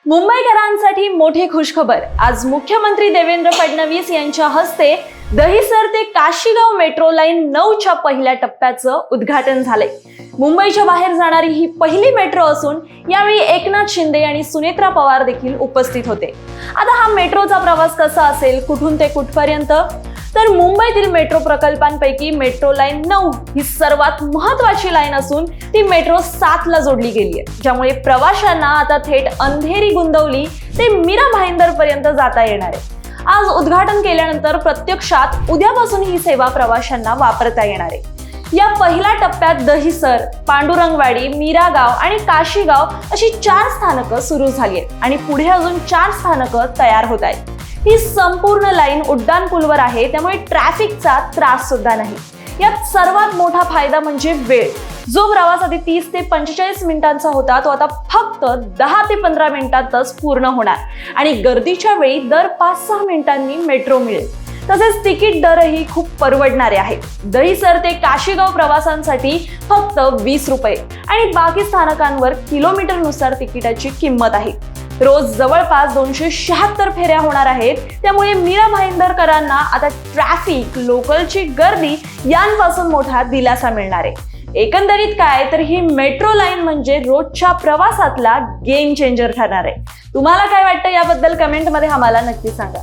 मुंबईकरांसाठी मोठी खुशखबर। आज मुख्यमंत्री देवेंद्र फडणवीस यांच्या हस्ते दहिसर ते काशीगाव मेट्रो लाईन 9च्या पहिल्या टप्प्याचं उद्घाटन झालंय। मुंबईच्या बाहेर जाणारी ही पहिली मेट्रो असून यावेळी एकनाथ शिंदे आणि सुनेत्रा पवार देखील उपस्थित होते। आता हा मेट्रोचा प्रवास कसा असेल, कुठून ते कुठपर्यंत? तर मुंबईतील मेट्रो प्रकल्पांपैकी मेट्रो लाईन 9 ही सर्वात महत्त्वाची लाईन असून ती मेट्रो 7ला जोडली गेली आहे, ज्यामुळे प्रवाशांना आता थेट अंधेरी गुंदवली ते मीरा भाईंदर पर्यंत जाता येणार आहे। आज उद्घाटन केल्यानंतर प्रत्यक्षात उद्यापासून ही सेवा प्रवाशांना वापरता येणार आहे। या पहिल्या टप्प्यात दहिसर, पांडुरंगवाडी, मीरागाव आणि काशीगाव अशी 4 स्थानकं सुरू झाली आहेत आणि पुढे अजून 4 स्थानकं तयार होत आहेत। ही संपूर्ण लाईन उड्डाण पूलवर आहे, त्यामुळे ट्रॅफिकचा त्रास सुद्धा नाही। यात सर्वात मोठा फायदा म्हणजे वेळ। जो प्रवास आधी 30 ते 45 मिनिटांचा होता तो आता फक्त 10 ते 15 मिनिटातच पूर्ण होणार आणि गर्दीच्या वेळी दर 5-6 मिनिटांनी मेट्रो मिळेल। तसेच तिकीट दरही खूप परवडणारे आहेत। दहिसर ते काशीगाव प्रवासांसाठी फक्त 20 रुपये आणि बाकी स्थानकांवर किलोमीटरनुसार तिकिटाची किंमत आहे। रोज जवळपास 276 फेऱ्या होणार आहेत, त्यामुळे मीरा भाईंदरकरांना आता ट्रॅफिक, लोकलची गर्दी यांपासून मोठा दिलासा मिळणार आहे। एकंदरीत काय तर ही मेट्रो लाईन म्हणजे रोजच्या प्रवासातला गेम चेंजर ठरणार आहे। तुम्हाला काय वाटतं याबद्दल कमेंटमध्ये आम्हाला नक्की सांगा।